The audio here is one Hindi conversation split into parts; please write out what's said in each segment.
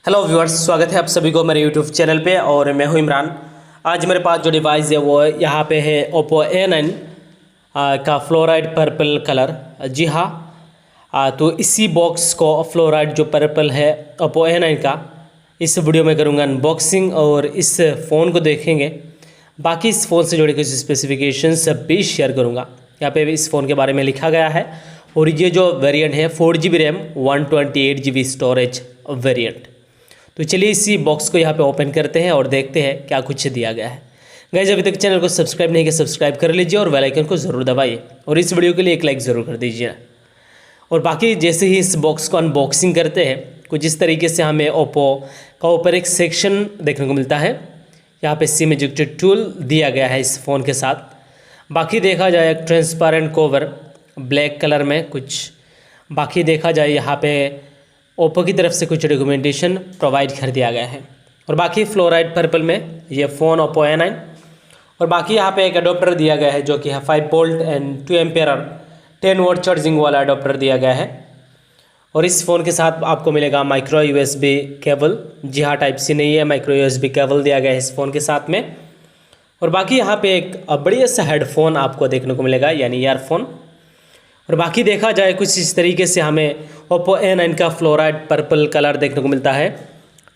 हेलो व्यूअर्स, स्वागत है आप सभी को मेरे यूट्यूब चैनल पे और मैं हूं इमरान। आज मेरे पास जो डिवाइस है वो यहाँ पे है ओप्पो A9 का फ्लोराइड पर्पल कलर। जी हाँ, तो इसी बॉक्स को फ्लोराइड जो पर्पल है ओप्पो A9 का, इस वीडियो में करूँगा अनबॉक्सिंग और इस फ़ोन को देखेंगे। बाकी इस फ़ोन से जुड़े कुछ स्पेसिफिकेशंस भी शेयर करूँगा। यहाँ पे इस फ़ोन के बारे में लिखा गया है और ये जो वेरिएंट है 4GB RAM 128GB storage variant. तो चलिए इसी बॉक्स को यहाँ पे ओपन करते हैं और देखते हैं क्या कुछ दिया गया है। गाइस, अभी तक चैनल को सब्सक्राइब नहीं किया सब्सक्राइब कर लीजिए और बेल आइकन को ज़रूर दबाइए और इस वीडियो के लिए एक लाइक ज़रूर कर दीजिए। और बाकी जैसे ही इस बॉक्स को अनबॉक्सिंग करते हैं, कुछ इस तरीके से हमें ओप्पो का ऊपर एक सेक्शन देखने को मिलता है। यहाँ पे सिम इजेक्टर टूल दिया गया है इस फ़ोन के साथ। बाकी देखा जाए एक ट्रांसपेरेंट कवर ब्लैक कलर में कुछ। बाकी देखा जाए यहाँ पे ओप्पो की तरफ से कुछ डॉक्यूमेंटेशन प्रोवाइड कर दिया गया है। और बाकी फ्लोराइड पर्पल में ये फ़ोन ओप्पो A9। और बाकी यहाँ पे एक अडोप्टर दिया गया है जो कि है 5 volt and 2 ampere 10 volt charging वाला अडोप्टर दिया गया है। और इस फ़ोन के साथ आपको मिलेगा माइक्रो USB केबल। जी हाँ, टाइप सी नहीं है, माइक्रो USB केबल दिया गया है इस फ़ोन के साथ में। और बाकी यहाँ पे एक बढ़िया सा हेडफोन आपको देखने को मिलेगा, यानी ईयरफोन। और बाकी देखा जाए कुछ इस तरीके से हमें ओप्पो A9 का फ्लोराइड पर्पल कलर देखने को मिलता है।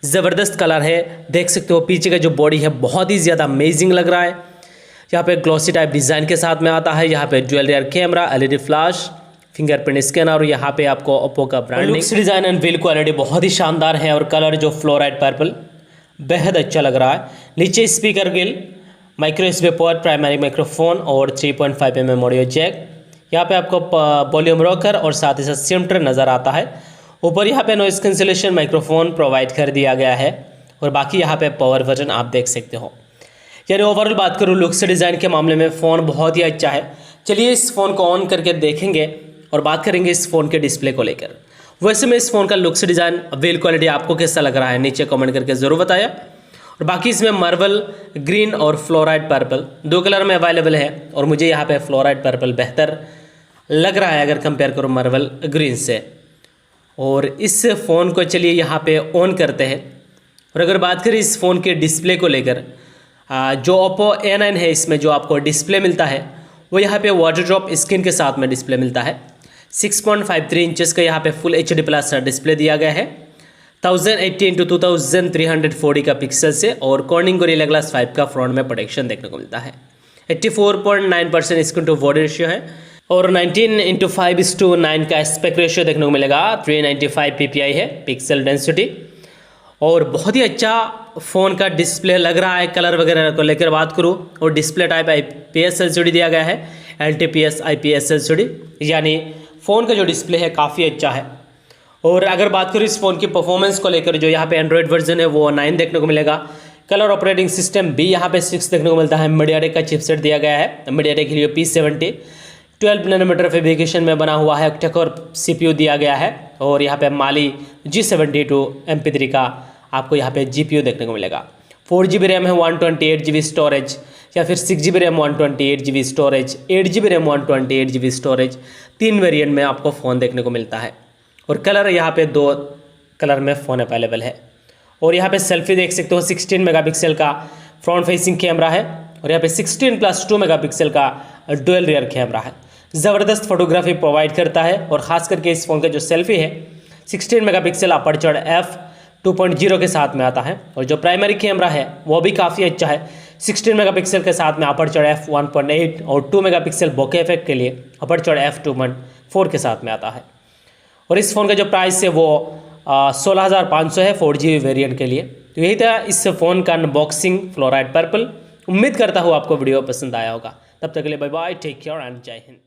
ज़बरदस्त कलर है, देख सकते हो। पीछे का जो बॉडी है बहुत ही ज़्यादा अमेजिंग लग रहा है। यहाँ पे ग्लॉसी टाइप डिज़ाइन के साथ में आता है। यहाँ पे dual rear camera, LED flash, fingerprint scanner और यहाँ पे आपको ओप्पो का branding. Looks, design and build quality बहुत ही शानदार है और कलर जो फ्लोराइड पर्पल बेहद अच्छा लग रहा है। नीचे speaker grill, micro USB port, primary microphone और 3.5 mm ऑडियो जैक। यहाँ पे आपको वॉल्यूम रॉकर और साथ ही साथ सिमटर नज़र आता है। ऊपर यहाँ पे नॉइस कैंसिलेशन माइक्रोफोन प्रोवाइड कर दिया गया है। और बाकी यहाँ पे पावर वर्जन आप देख सकते हो। यानी ओवरऑल बात करूँ लुक्स डिज़ाइन के मामले में फ़ोन बहुत ही अच्छा है। चलिए इस फ़ोन को ऑन करके देखेंगे और बात करेंगे इस फ़ोन के डिस्प्ले को लेकर। वैसे में इस फ़ोन का लुक्स डिज़ाइन, बिल्ड क्वालिटी आपको कैसा लग रहा है नीचे कमेंट करके ज़रूर बताया। और बाकी इसमें मार्बल ग्रीन और फ्लोराइड पर्पल 2 कलर में अवेलेबल है। और मुझे यहाँ पे फ्लोराइड पर्पल बेहतर लग रहा है अगर कंपेयर करूँ मार्बल ग्रीन से। और इस फ़ोन को चलिए यहाँ पे ऑन करते हैं। और अगर बात करें इस फ़ोन के डिस्प्ले को लेकर, जो ओप्पो A9 है इसमें जो आपको डिस्प्ले मिलता है वो यहाँ पे वाटर ड्रॉप स्क्रीन के साथ में डिस्प्ले मिलता है। 6.53 इंचेस का यहाँ पे फुल HD+ डिस्प्ले दिया गया है। 1080x2340 का पिक्सल से और कॉर्निंग गोरिल्ला ग्लास 5 का फ्रंट में प्रोटेक्शन देखने को मिलता है। 84.9% स्क्रीन टू बॉडी रेशियो है और 19:5:9 का एस्पेक्ट रेशियो देखने को मिलेगा। 395 ppi है पिक्सल डेंसिटी। और बहुत ही अच्छा फ़ोन का डिस्प्ले लग रहा है। कलर वगैरह को लेकर बात करूँ और डिस्प्ले टाइप IPS LCD दिया गया है, LTPS IPS LCD, यानी फ़ोन का जो डिस्प्ले है काफ़ी अच्छा है। और अगर बात करूँ इस फ़ोन की परफॉर्मेंस को लेकर, जो यहाँ पे एंड्रॉयड वर्जन है वो 9 देखने को मिलेगा। कलर ऑपरेटिंग सिस्टम भी यहाँ पे 6 देखने को मिलता है। मीडियाटेक का चिपसेट दिया गया है, MediaTek Helio P70 12 nanometre fabrication में बना हुआ है। ऑक्टा-कोर CPU दिया गया है। और यहाँ पे Mali G72 MP3 का आपको यहाँ पे GPU देखने को मिलेगा। 4GB रैम है 128GB स्टोरेज, या फिर 6GB RAM 128GB storage, 8GB RAM 128GB storage. 3 variant में आपको फ़ोन देखने को मिलता है। और कलर यहाँ पे 2 कलर में फ़ोन अवेलेबल है। और यहाँ पे सेल्फी देख सकते हो, 16 मेगापिक्सल का फ्रंट फेसिंग कैमरा है और यहाँ पे 16+2 मेगापिक्सल का डुअल रियर कैमरा है। ज़बरदस्त फोटोग्राफी प्रोवाइड करता है। और ख़ास करके इस फ़ोन का जो सेल्फी है 16 मेगापिक्सल अपर्चर f2.0 के साथ में आता है। और जो प्राइमरी कैमरा है वो भी काफ़ी अच्छा है, 16 मेगापिक्सल के साथ में अपर्चर f1.8 और 2 मेगापिक्सल बोके इफेक्ट के लिए अपर्चर f2.4 के साथ में आता है। और इस फ़ोन का जो प्राइस है वो 16,500 है 4GB वेरिएंट के लिए। तो यही था इस फ़ोन का अनबॉक्सिंग फ्लोराइड पर्पल। उम्मीद करता हूँ आपको वीडियो पसंद आया होगा। तब तक के लिए bye bye, take care and जय हिंद।